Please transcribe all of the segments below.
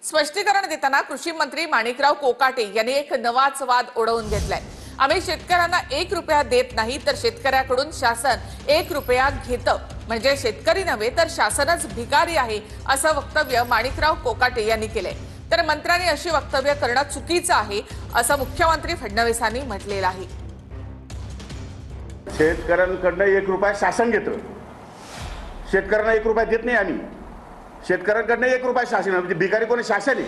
स्पष्टीकरण देताना कृषी मंत्री माणिकराव कोकाटे यांनी एक नवाच वाद ओढवून घेतलाय। आम्ही शेतकऱ्यांना 1 रुपया देत नाही तर शेतकऱ्याकडून शासन 1 रुपया घेतं, म्हणजे शेतकरी नव्हे तर शासनच भिकारी आहे असं वक्तव्य माणिकराव कोकाटे यांनी केलंय। तर मंत्र्यांनी अशी वक्तव्य करणं चुकीचं आहे असं मुख्यमंत्री फडणवीसांनी म्हटलेलं आहे। शेतकऱ्यांकडनं 1 रुपया शासन घेतं, शेतकऱ्यांना 1 रुपया देत नाही आम्ही। शेतकऱ्यांकडनं 1 रुपया शासन, म्हणजे भिकारी कोणी? शासन आहे।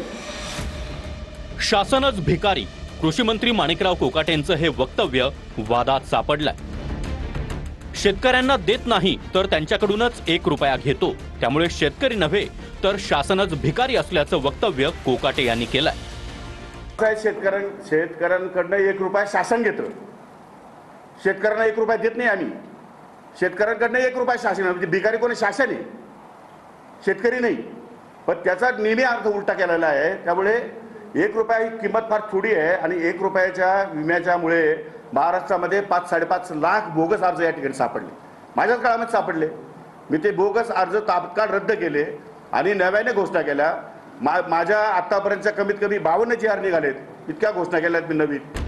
शासनच भिकारी, कृषी मंत्री माणिकराव कोकाटेंचं हे वक्तव्य वादात सापडलंय। शेतकऱ्यांना देत नाही तर त्यांच्याकडूनच 1 रुपया घेतो, त्यामुळे शेतकरी नव्हे तर शासनच भिकारी असल्याचं वक्तव्य कोकाटे यांनी केलंय। शेतकऱ्यांकडनं 1 रुपया शासन घेतं, शेतकऱ्यांना 1 रुपया देत नाही आम्ही। शेतकऱ्यांकडनं 1 रुपया शासन, म्हणजे भिकारी कोणी? शासन आहे, शेतकरी नाही। पण त्याचा नेहमी अर्थ उलटा केलेला आहे। त्यामुळे 1 रुपया ही किंमत फार थोडी आहे आणि 1 रुपयाच्या विम्याच्यामुळे महाराष्ट्रामध्ये 5-5.5 लाख बोगस अर्ज या ठिकाणी सापडले। माझ्याच काळामध्ये सापडले। मी ते बोगस अर्ज तात्काळ रद्द केले आणि नव्याने घोषणा केल्या। माझ्या आतापर्यंतच्या कमीत कमी 52 GR निघालेत, इतक्या घोषणा केल्यात मी नवीन।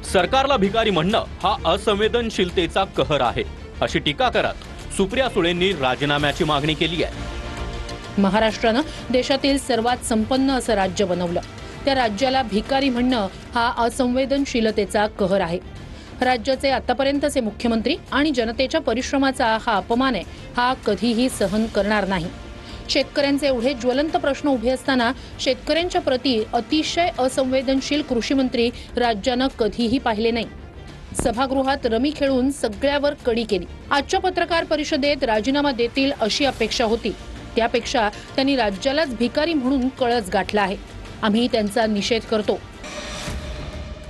सरकारला भिकारी म्हणणं हा असंवेदनशीलतेचा कहर आहे अशी टीका करत सुप्रिया सुळेंनी राजीनाम्याची मागणी केली आहे। महाराष्ट्रानं देशातील सर्वात संपन्न असं राज्य बनवलं, त्या राज्याला भिकारी म्हणणं हा असंवेदनशीलतेचा कहर आहे। राज्याचे आतापर्यंतचे मुख्यमंत्री आणि जनतेच्या परिश्रमाचा हा अपमान आहे, हा कधीही सहन करणार नाही। शेतकऱ्यांचे एवढे ज्वलंत प्रश्न उभे असताना शेतकऱ्यांच्या प्रती अतिशय असंवेदनशील कृषी मंत्री राज्यानं कधीही पाहिले नाही। सभागृहात रमी खेळून सगळ्यावर कडी केली। आजच्या पत्रकार परिषदेत राजीनामा देतील अशी अपेक्षा होती, त्यापेक्षा त्यांनी राज्यालाच भिकारी म्हणून कळस गाठला आहे। आम्ही त्यांचा निषेध करतो।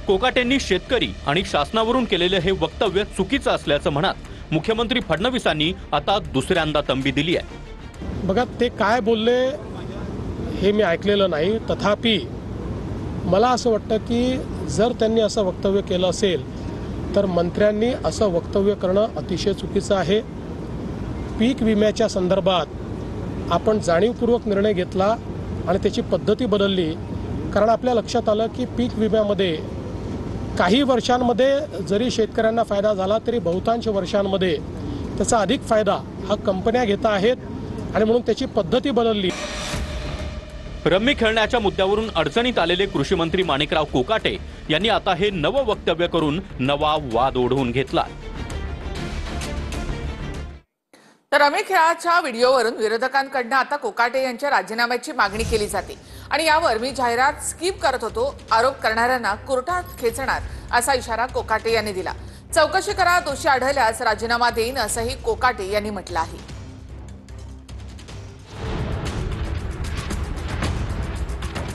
कोकाटेंनी शेतकरी आणि शासनावरून केलेले हे वक्तव्य चुकीचं असल्याचं म्हणत मुख्यमंत्री फडणवीसांनी आता दुसऱ्यांदा तंबी दिली आहे। बघा, ते काय बोलले हे मी ऐकलेलं नाही, तथापि मला असं वाटतं की जर त्यांनी असं वक्तव्य केलं असेल तर मंत्र्यांनी असं वक्तव्य करणं अतिशय चुकीचं आहे। पीक विम्याच्या संदर्भात आपण जाणीवपूर्वक निर्णय घेतला आणि त्याची पद्धती बदलली, कारण आपल्या लक्षात आलं की पीक विम्यामध्ये काही वर्षांमध्ये जरी शेतकऱ्यांना फायदा झाला तरी बहुतांश वर्षांमध्ये त्याचा अधिक फायदा हा कंपन्या घेत आहेत आणि म्हणून त्याची पद्धती बदलली। रम्मी खेळण्याच्या मुद्द्यावरून अडचणीत आलेले कृषी मंत्री माणिकराव कोकाटे यांनी आता हे नवं वक्तव्य करून नवा वाद ओढवून घेतला। तर रमी खेळाच्या व्हिडिओवरून विरोधकांकडून आता कोकाटे यांच्या राजीनाम्याची मागणी केली जाते आणि यावर मी जाहिरात स्किप करत होतो, आरोप करणाऱ्यांना कोर्टात खेचणार असा इशारा कोकाटे यांनी दिला। चौकशी करा, दोषी आढळल्यास राजीनामा देईन असंही कोकाटे यांनी म्हटलं आहे।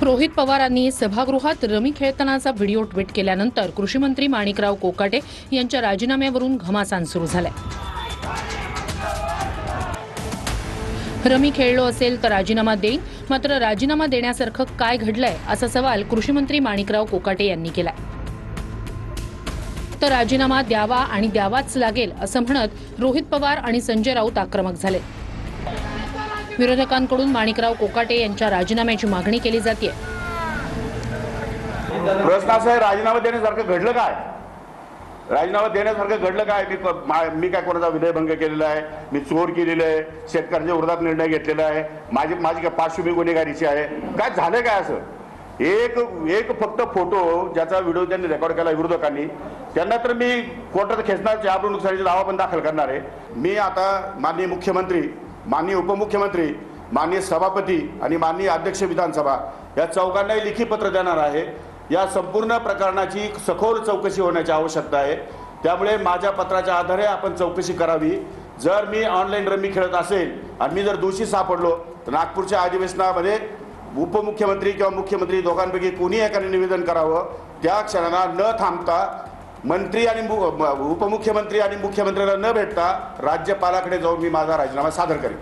रोहित पवारांनी सभागृहात रमी खेळतानाचा व्हिडिओ ट्विट केल्यानंतर कृषी मंत्री माणिकराव कोकाटे यांच्या राजीनाम्यावरून घमासान सुरू झालाय। रमी खेळलो असेल तर राजीनामा देईन, मात्र राजीनामा देण्यासारखं काय घडलंय असा सवाल कृषी मंत्री माणिकराव कोकाटे यांनी केलाय। तर राजीनामा द्यावा आणि द्यावाच लागेल असं म्हणत रोहित पवार आणि संजय राऊत आक्रमक झाले। विरोधकांकडून माणिकराव कोकाटे यांच्या राजीनाम्याची मागणी केली जाते। प्रश्न असा आहे, राजीनामा देण्यासारखं घडलं काय? राजीनामा देण्यासारखं घडलं काय? मी काय कोणाचा विनयभंग केलेला आहे? मी चोर केलेलं आहे? शेतकऱ्यांच्या विरोधात निर्णय घेतलेला आहे? माझी काय पार्श्वभूमी गुन्हेगारीची आहे? काय झालं काय असं? एक फक्त फोटो ज्याचा व्हिडिओ त्यांनी रेकॉर्ड केला विरोधकांनी, त्यांना तर मी कोर्टात खेचणार, त्यावर नुकसानीचा दावा पण दाखल करणार आहे। मी आता माननीय मुख्यमंत्री, माननीय उपमुख्यमंत्री, माननीय सभापती आणि माननीय अध्यक्ष विधानसभा या चौघांनाही लिखित पत्र देणार आहे। या संपूर्ण प्रकरणाची सखोल चौकशी होण्याची आवश्यकता आहे। त्यामुळे माझ्या पत्राच्या आधारे आपण चौकशी करावी। जर मी ऑनलाईन रमी खेळत असेल आणि मी जर दोषी सापडलो तर नागपूरच्या अधिवेशनामध्ये उपमुख्यमंत्री किंवा मुख्यमंत्री दोघांपैकी कोणी एकाने निवेदन करावं। त्या क्षणाला न थांबता मंत्री आणि उपमुख्यमंत्री आणि मुख्यमंत्र्यांना न भेटता राज्यपालाकडे जाऊन मी माझा राजीनामा सादर करेन।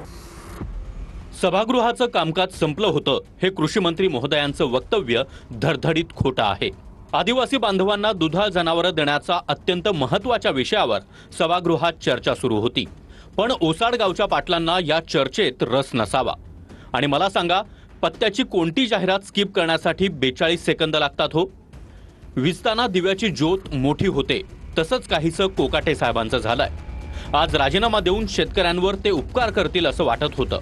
सभागृहाचं कामकाज संपलं होतं हे कृषी मंत्री महोदयांचं वक्तव्य धडधडीत खोटं आहे। आदिवासी बांधवांना दुधाळ जनावरं देण्याचा अत्यंत महत्त्वाच्या विषयावर सभागृहात चर्चा सुरू होती, पण ओसाड गावच्या पाटलांना या चर्चेत रस नसावा। आणि मला सांगा, पत्त्याची कोणती जाहिरात स्किप करण्यासाठी 42 सेकंद लागतात हो? विजताना दिव्याची ज्योत मोठी होते, तसंच काहीसं कोकाटे साहेबांचं झालंय. आज राजीनामा देऊन शेतकऱ्यांवर ते उपकार करतील असं वाटत होतं,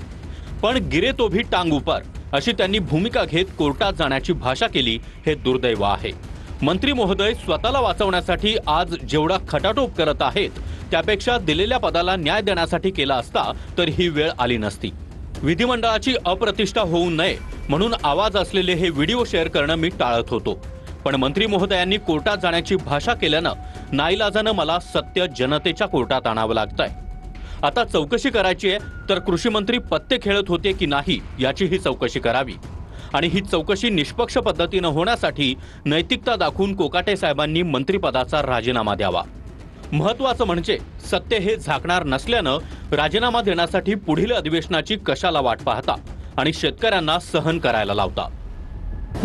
पण गिरे तो भी टांग ऊपर अशी त्यांनी भूमिका घेत कोर्टात जाण्याची भाषा केली. हे दुर्दैव आहे. मंत्री महोदय स्वतःला वाचवण्यासाठी आज जेवढा खटाटोप करत आहेत, त्यापेक्षा दिलेल्या पदाला न्याय देण्यासाठी केला असता तर ही वेळ आली नसती. विधिमंडळाची अप्रतिष्ठा होऊ नये म्हणून आवाज असलेले हे व्हिडिओ शेअर करणं मी टाळत होतो, पण मंत्री महोदयांनी कोर्टात जाण्याची भाषा केल्यानं नाईलाजानं मला सत्य जनतेच्या कोर्टात आणावं लागतंय. आता चौकशी करायची आहे तर कृषी मंत्री पत्ते खेळत होते की नाही याची ही चौकशी करावी, आणि ही चौकशी निष्पक्ष पद्धतीनं होण्यासाठी नैतिकता दाखवून कोकाटे साहेबांनी मंत्रिपदाचा राजीनामा द्यावा. महत्त्वाचं म्हणजे सत्य हे झाकणार नसल्यानं राजीनामा देण्यासाठी पुढील अधिवेशनाची कशाला वाट पाहता आणि शेतकऱ्यांना सहन करायला लावता.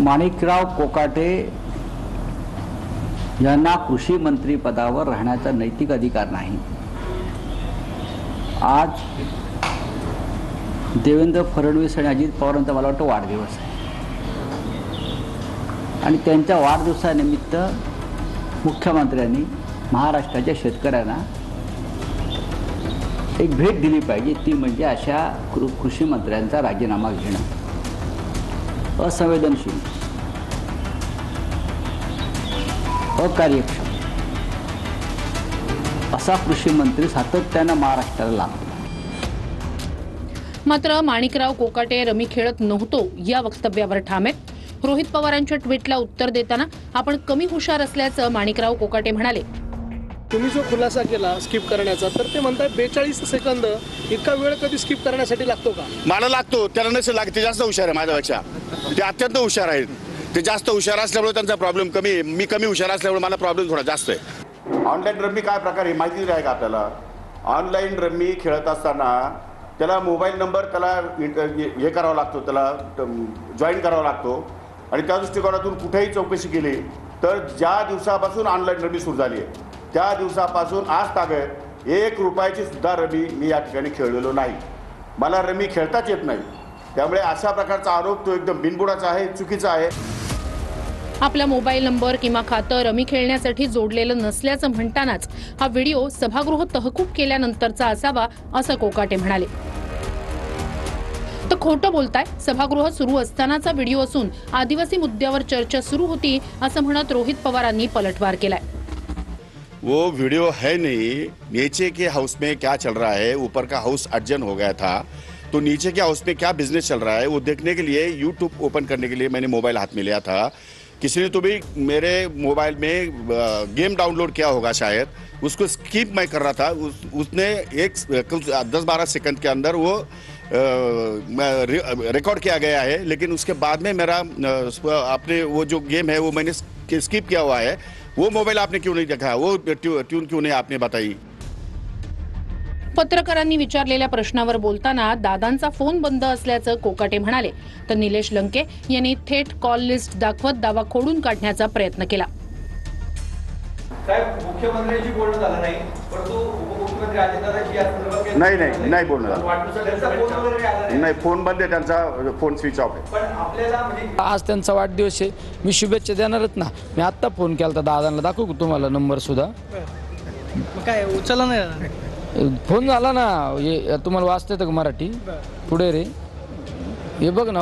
माणिकराव कोकाटे यांना कृषी मंत्री पदावर राहण्याचा नैतिक अधिकार नाही. आज देवेंद्र फडणवीस आणि अजित पवारांचा मला वाटतं वाढदिवस आहे, आणि त्यांच्या वाढदिवसानिमित्त मुख्यमंत्र्यांनी महाराष्ट्राच्या शेतकऱ्यांना एक भेट दिली पाहिजे. ती म्हणजे अशा कृषी मंत्र्यांचा राजीनामा घेणं. असंवेदनशील, अकार्यक्षम असा कृषी मंत्री सातत्यानं महाराष्ट्राला लागतो. मात्र माणिकराव कोकाटे रमी खेळत नव्हतो या वक्तव्यावर ठाम आहेत. रोहित पवारांच्या ट्विटला उत्तर देताना आपण कमी हुशार असल्याचं माणिकराव कोकाटे म्हणाले. तुम्ही जो खुलासा केला स्किप करण्याचा, तर ते म्हणताय 42 सेकंद इतका वेळ कधी स्किप करण्यासाठी लागतो का? मला लागतो, त्याला नसेल लागत. ते जास्त हुशार आहे माझ्यापेक्षा. ते अत्यंत हुशार आहेत. ते जास्त हुशार असल्यामुळे त्यांचा प्रॉब्लेम कमी आहे. मी कमी हुशार असल्यामुळे मला प्रॉब्लेम थोडा जास्त आहे. ऑनलाईन रम्मी काय प्रकार आहे माहिती आहे का आपल्याला? ऑनलाईन रम्मी खेळत असताना त्याला मोबाईल नंबर त्याला हे करावा लागतो, त्याला जॉईन करावा लागतो, आणि त्या दृष्टिकोनातून कुठेही चौकशी केली तर ज्या दिवसापासून ऑनलाईन रमी सुरू झाली आहे त्या दिवसापासून आज तागत 1 रुपयाची सुद्धा रमी मी या ठिकाणी खेळलेलो नाही. मला रमी खेळताच येत नाही. त्यामुळे अशा प्रकारचा आरोप तो एकदम बिनबुडाचा आहे, चुकीचा आहे. आपला मोबाईल नंबर किंवा खातं रमी खेळण्यासाठी जोडलेलं नसल्याचं म्हणतानाच हा व्हिडिओ सभागृह तहकूब केल्यानंतरचा असावा असं कोकाटे म्हणाले. तर खोटं बोलताय, सभागृह सुरू असतानाचा व्हिडिओ असून आदिवासी मुद्द्यावर चर्चा सुरू होती असं म्हणत रोहित पवारांनी पलटवार केलाय. वो वीडियो है नहीं. नीचे के हाउस में क्या चल रहा है, ऊपर का हाउस अर्जन हो गया था, तो नीचे के हाउस में क्या बिजनेस चल रहा है वो देखने के लिए यूट्यूब ओपन करने के लिए मैंने मोबाइल हाथ में लिया था. किसी ने तो भी मेरे मोबाइल में गेम डाउनलोड किया होगा शायद, उसको स्किप मैं कर रहा था. उसने 10-12 सेकंड के अंदर वो रिकॉर्ड किया गया है, लेकिन उसके बाद में मेरा आपने वो जो गेम है वो मैंने स्किप किया हुआ है. वो मोबाइल आपने क्यों नहीं देखा, वो ट्यून क्यों नहीं आपने बताई? पत्रकारांनी विचारलेल्या प्रश्नावर बोलताना दादांचा फोन बंद असल्याचं कोकाटे म्हणाले. तर निलेश लंके यांनी थेट कॉल लिस्ट दाखवत दावा खोडून काढण्याचा प्रयत्न केला. मुख्यमंत्र्यांशी बोलणं झालं नाही, परंतु उपमुख्यमंत्री अजितदादांशी नाही बोलणं झालं. नाही, फोन बंद आहे त्यांचा, फोन स्विच ऑफ आहे. पण आपल्याला म्हणजे आज त्यांचा वाढदिवस आहे, मी शुभेच्छा देणारच ना. मी आत्ता फोन केला होता दादांना, दाखवू तुम्हाला नंबर सुद्धा. काय उचलला नाही? फोन झाला ना. हे तुम्हाला वाचता येतं का मराठी? पुढे रे हे बघ ना.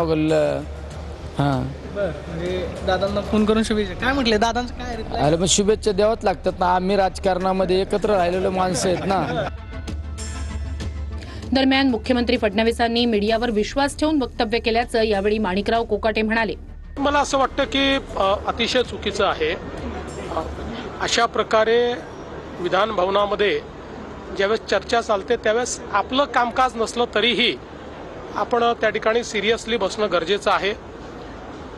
हां, म्हणजे दादांना फोन करून शुभेच्छा काय म्हटले? दादांचं काय रिप्लाय? अरे पण शुभेच्छा द्यावाच लागतात ना. आम्ही राजकारणामध्ये एकत्र राहिलेलो माणसं आहेत ना. दरम्यान मुख्यमंत्री फडणवीसांनी मीडियावर विश्वास ठेवून वक्तव्य केल्याचं यावेळी माणिकराव कोकाटे म्हणाले. मला असं वाटतं की अतिशय चुकीचं आहे. अशा प्रकारे विधान भवनामध्ये ज्यावेळेस चर्चा चालते त्यावेळेस आपलं कामकाज नसलं तरीही आपण त्या ठिकाणी सिरियसली बसणं गरजेचं आहे.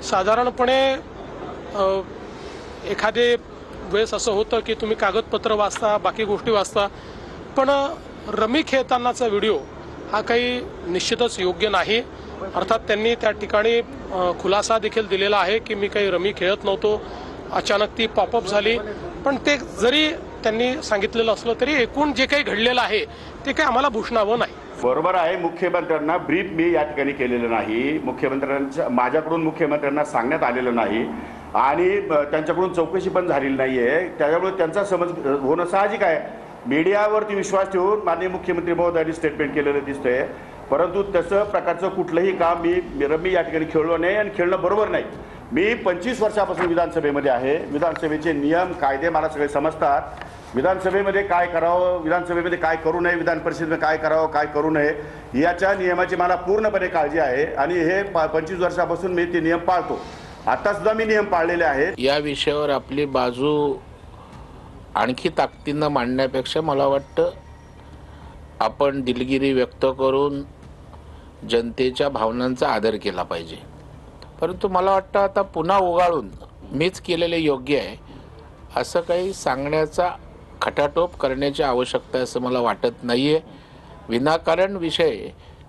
साधारणपणे एखादे वेळेस असं होतं की तुम्ही कागदपत्र वाचता, बाकी गोष्टी वाचता, पण रमी खेळतानाचा व्हिडिओ हा काही निश्चितच योग्य नाही. अर्थात त्यांनी त्या ठिकाणी खुलासा देखील दिलेला आहे की मी काही रमी खेळत नव्हतो, अचानक ती पॉपअप झाली. पण ते जरी त्यांनी सांगितलेलं असलं तरी एकूण जे काही घडलेलं आहे ते काही आम्हाला भूषणावं नाही. बरोबर आहे, मुख्यमंत्र्यांना ब्रीफ मी या ठिकाणी केलेलं नाही, माझ्याकडून मुख्यमंत्र्यांना सांगण्यात आलेलं नाही आणि त्यांच्याकडून चौकशी पण झालेली नाही आहे. त्याच्यामुळे त्यांचा समज होणं साहजिक आहे. मीडियावरती विश्वास ठेवून माननीय मुख्यमंत्री महोदयांनी स्टेटमेंट केलेलं दिसतंय, परंतु तसं प्रकारचं कुठलंही काम मी या ठिकाणी खेळलो नाही आणि खेळणं बरोबर नाही. मी 25 वर्षापासून विधानसभेमध्ये आहे. विधानसभेचे नियम कायदे मला सगळे समजतात. विधानसभेमध्ये काय करावं, विधानसभेमध्ये काय करू नये, विधान परिषदेमध्ये काय करावं, काय करू नये याच्या नियमाची मला पूर्णपणे काळजी आहे आणि हे 25 वर्षापासून मी ते नियम पाळतो. आता सुद्धा मी नियम पाळलेले आहेत. या विषयावर आपली बाजू आणखी ताकदीनं मांडण्यापेक्षा मला वाटतं आपण दिलगिरी व्यक्त करून जनतेच्या भावनांचा आदर केला पाहिजे. परंतु मला वाटतं आता पुन्हा उगाळून मीच केलेले योग्य आहे असं काही सांगण्याचा खटाटोप करण्याची आवश्यकता असं मला वाटत नाही आहे. विनाकारण विषय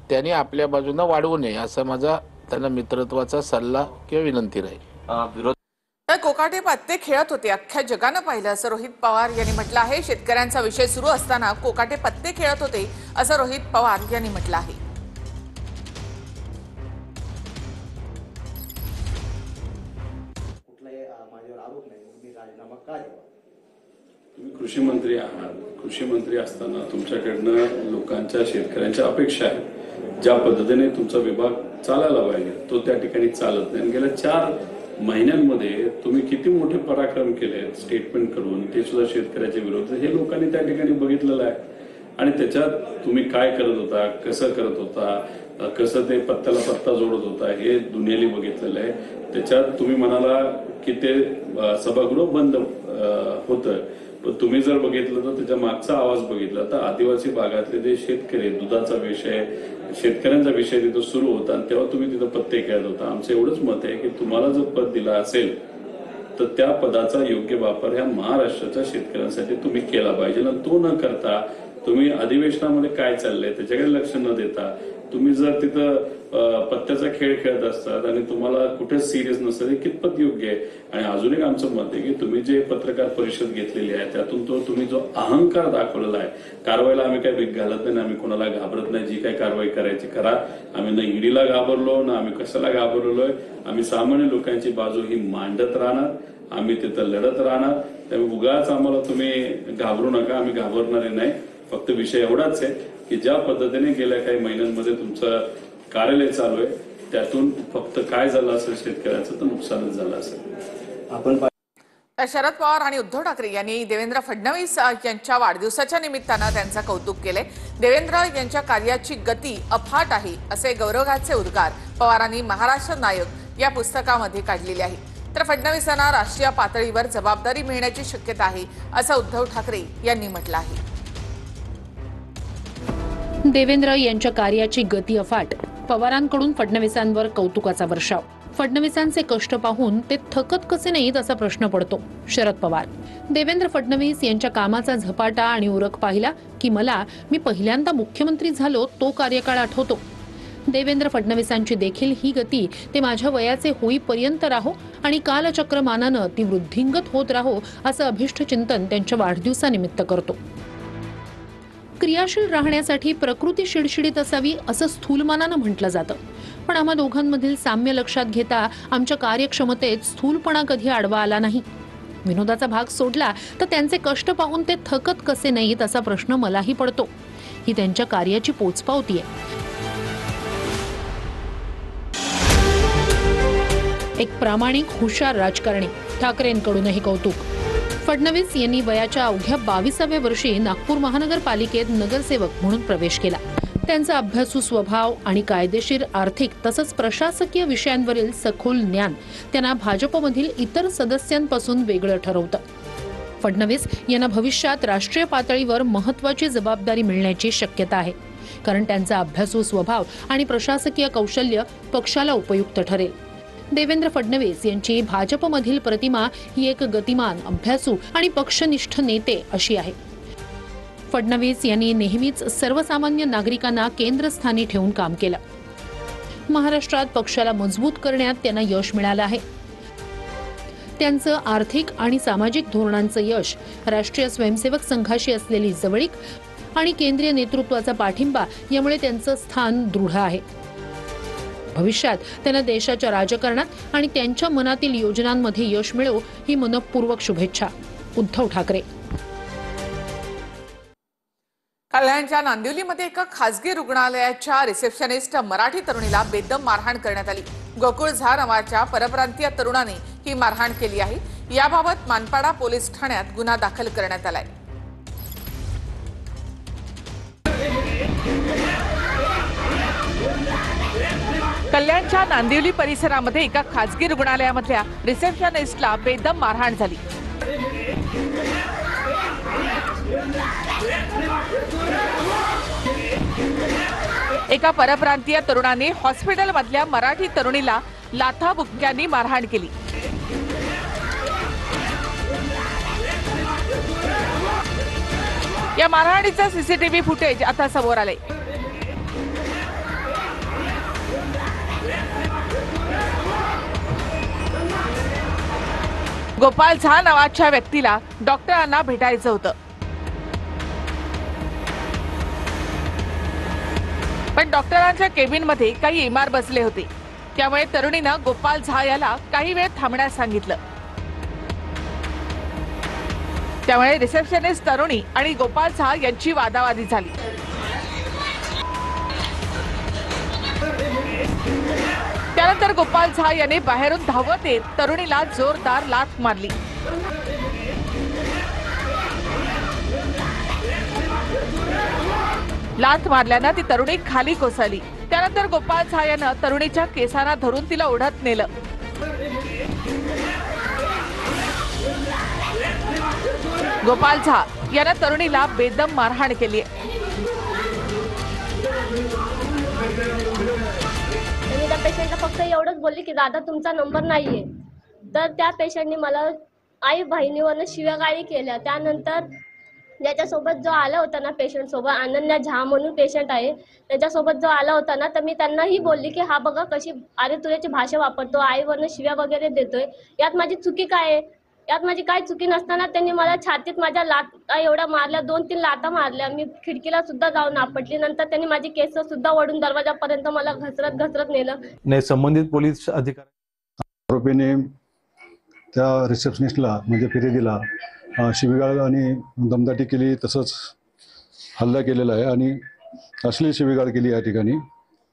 त्यांनी आपल्या बाजूनं वाढवू नये असा माझा त्यांना मित्रत्वाचा सल्ला किंवा विनंती राहील. तर कोकाटे पत्ते खेळत होते, अख्ख्या जगानं पाहिलं असं रोहित पवार यांनी म्हटलं आहे. शेतकऱ्यांचा विषय सुरू असताना कोकाटे पत्ते खेळत होते असं रोहित पवार यांनी म्हटलं आहे. तुम्ही कृषी मंत्री आहात. कृषी मंत्री असताना तुमच्याकडनं लोकांच्या, शेतकऱ्यांच्या अपेक्षा आहेत. ज्या पद्धतीने तुमचा विभाग चालायला पाहिजे तो त्या ठिकाणी चालत नाही. गेल्या 4 महिन्यांमध्ये तुम्ही किती मोठे पराक्रम केले स्टेटमेंट करून, ते सुद्धा शेतकऱ्याच्या विरोधात, हे लोकांनी त्या ठिकाणी बघितलेलं आहे. आणि त्याच्यात तुम्ही काय करत होता, कसं करत होता, कसं ते पत्त्याला पत्ता जोडत होता हे दुनियेने बघितलेलं आहे. त्याच्यात तुम्ही म्हणाला की ते सभागृह बंद होतं, पण तुम्ही जर बघितलं तर त्याच्या मागचा आवाज बघितला तर आदिवासी भागातले जे शेतकरी, दुधाचा विषय, शेतकऱ्यांचा विषय तिथं सुरू होता आणि तेव्हा तुम्ही तिथं पत्ते खेळत होता. आमचं एवढंच मत आहे की तुम्हाला जर पद दिलं असेल तर त्या पदाचा योग्य वापर ह्या महाराष्ट्राच्या शेतकऱ्यांसाठी तुम्ही केला पाहिजे. आणि तो न करता तुम्ही अधिवेशनामध्ये काय चाललंय त्याच्याकडे लक्ष न देता तुम्ही जर तिथं पत्त्याचा खेळ खेळत असतात आणि तुम्हाला कुठेच सिरियस नसतं, हे कितपत योग्य आहे. आणि अजून एक आमचं मत आहे की तुम्ही जे पत्रकार परिषद घेतलेली आहे त्यातून तुम्ही जो अहंकार दाखवलेला आहे, कारवाईला आम्ही काही भीक घालत नाही, आम्ही कोणाला घाबरत नाही, जी काही कारवाई करायची करा. आम्ही न ईडीला घाबरलो ना आम्ही कशाला घाबरलोय. आम्ही सामान्य लोकांची बाजू ही मांडत राहणार, आम्ही तिथं लढत राहणार. त्यामुळे उगाच आम्हाला तुम्ही घाबरू नका, आम्ही घाबरणारे नाही. फक्त विषय एवढाच आहे की ज्या पद्धतीने गेल्या काही महिन्यांमध्ये तुमचं कार्यालय चालू आहे त्यातून फक्त काय झालं असेल शेतकऱ्याचं तर नुकसानच झालं असेल. शरद पवार आणि उद्धव ठाकरे यांनी देवेंद्र फडणवीस यांच्या वाढदिवसाच्या निमित्तानं त्यांचं कौतुक केले. देवेंद्र यांच्या कार्याची गती अफाट आहे असे गौरवाचे उद्गार पवारांनी महाराष्ट्र नायक या पुस्तकामध्ये काढलेले आहे. तर फडणवीसांना राष्ट्रीय पातळीवर जबाबदारी मिळण्याची शक्यता आहे असं उद्धव ठाकरे यांनी म्हटलं आहे. देवेंद्र यांच्या कार्याची गती अफाट, पवारांकडून फडणवीसांवर कौतुकाचा वर्षाव. फडणवीसांचे कष्ट पाहून ते थकत कसे नाहीत असा प्रश्न पडतो. शरद पवार. देवेंद्र फडणवीस यांच्या कामाचा झपाटा आणि उरक पाहिला की मी पहिल्यांदा मुख्यमंत्री झालो तो कार्यकाळ आठवतो. देवेंद्र फडणवीसांची देखील ही गती ते माझ्या वयाचे होईपर्यंत राहो आणि कालचक्रमानानं ती वृद्धिंगत होत राहो असं अभिष्ट चिंतन त्यांच्या वाढदिवसानिमित्त करतो. क्रियाशील राहण्यासाठी प्रकृती शिडशिडीत असावी असं स्थूलमानानं म्हटलं जातं, पण आम्हा दोघांमधील साम्य लक्षात घेता आमच्या कार्यक्षमतेत स्थूलपणा कधी आडवा आला नाही. विनोदाचा भाग सोडला तर त्यांचे कष्ट पाहून ते थकत कसे नाहीत असा प्रश्न मलाही पडतो. ही त्यांच्या कार्याची पोचपावती आहे. एक प्रामाणिक हुशार राजकारणी, ठाकरेंकडूनही कौतुक. फडणवीस यांनी वयाच्या अवघ्या 22व्या वर्षी नागपूर महानगरपालिकेत नगरसेवक म्हणून प्रवेश केला. त्यांचा अभ्यासू स्वभाव आणि कायदेशीर, आर्थिक तसंच प्रशासकीय विषयांवरील सखोल ज्ञान त्यांना भाजपमधील इतर सदस्यांपासून वेगळं ठरवतं. फडणवीस यांना भविष्यात राष्ट्रीय पातळीवर महत्त्वाची जबाबदारी मिळण्याची शक्यता आहे, कारण त्यांचा अभ्यासू स्वभाव आणि प्रशासकीय कौशल्य पक्षाला उपयुक्त ठरेल. देवेंद्र फडणवीस यांची भाजपमधील प्रतिमा ही एक गतिमान, अभ्यासू आणि पक्षनिष्ठ नेते अशी आहे. फडणवीस यांनी नेहमीच सर्वसामान्य नागरिकांना केंद्रस्थानी ठेवून काम केलं. महाराष्ट्रात पक्षाला मजबूत करण्यात त्यांना यश मिळालं आहे. त्यांचं आर्थिक आणि सामाजिक धोरणांचं यश, राष्ट्रीय स्वयंसेवक संघाशी असलेली जवळीक आणि केंद्रीय नेतृत्वाचा पाठिंबा यामुळे त्यांचं स्थान दृढ आहे. भविष्यात त्यांना देशाच्या राजकारणात आणि त्यांच्या मनातील योजनांमध्ये यश मिळो ही मनपूर्वक शुभेच्छा. उद्धव ठाकरे. कल्याणच्या नांदिवलीमध्ये एका खासगी रुग्णालयाच्या रिसेप्शनिस्ट मराठी तरुणीला बेदम मारहाण करण्यात आली. गोकुळ झा नावाच्या परप्रांतीय तरुणाने ही मारहाण केली आहे. याबाबत मानपाडा पोलीस ठाण्यात गुन्हा दाखल करण्यात आलाय. कल्याणच्या नांदिवली परिसरामध्ये एका खासगी रुग्णालयामधल्या रिसेप्शनिस्टला बेदम मारहाण झाली. एका परप्रांतीय तरुणाने हॉस्पिटलमधल्या मराठी तरुणीला लाथाबुक्क्यांनी मारहाण केली. या मारहाणीचं सीसीटीव्ही फुटेज आता समोर आलंय. गोपाल झा नावाच्या व्यक्तीला डॉक्टरांना भेटायचं होतं, पण डॉक्टरांच्या केबिनमध्ये काही इमार बसले होते. त्यामुळे तरुणीनं गोपाल झा याला काही वेळ थांबण्यास सांगितलं. त्यामुळे रिसेप्शनिस्ट तरुणी आणि गोपाल झा यांची वादावादी झाली. त्यानंतर गोपाल झा याने बाहेरून धावत येत तरुणीला जोरदार लाथ मारली. लाथ मारल्यानं ती तरुणी खाली कोसळली. त्यानंतर गोपाल झा यानं तरुणीच्या केसांना धरून तिला ओढत नेलं. गोपाल झा यानं तरुणीला बेदम मारहाण केली. त्या पेशंटला फक्त एवढंच बोलली की दादा तुमचा नंबर नाहीये. तर त्या पेशंटने मला आई बहिणीवरनं शिव्यागाळी केल्या. त्यानंतर ज्याच्यासोबत जो आला होता ना पेशंट सोबत, अनन्या झा म्हणून पेशंट आहे, त्याच्यासोबत जो आला होता ना, तर मी त्यांनाही बोलली की हा बघा कशी अरे तुझ्याची भाषा वापरतो, आईवरनं शिव्या वगैरे देतोय, यात माझी चुकी काय आहे? यात माझी काय चुकी नसताना त्यांनी मला छातीत माझ्या लाथा एवढ्या मारल्या, 2-3 लाथा मारल्या. मी खिडकीला सुद्धा जाऊन आपटली. नंतर त्यांनी माझी केस सुद्धा ओढून दरवाजापर्यंत मला घसरत नेलं. नाही, संबंधित पोलीस अधिकारी आरोपीने त्या रिसेप्शनिस्टला म्हणजे फिर्यादीला शिवीगाळ आणि दमदाटी केली, तसंच हल्ला केलेला आहे आणि अश्लील शिवीगाळ केली या ठिकाणी.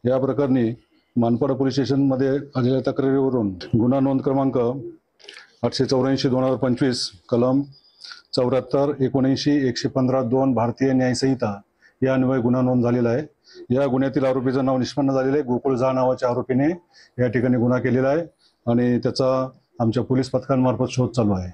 या प्रकरणी मानपाडा पोलीस स्टेशनमध्ये आलेल्या तक्रारीवरून गुन्हा नोंद क्रमांक 884/2025 कलम 74, 79, 115(2) भारतीय न्यायसंहिता या अन्वये गुन्हा नोंद झालेला आहे. या गुन्ह्यातील आरोपीचं नाव निष्पन्न झालेलं आहे. गोकुळ झा नावाच्या आरोपीने या ठिकाणी गुन्हा केलेला आहे आणि त्याचा आमच्या पोलीस पथकांमार्फत शोध चालू आहे.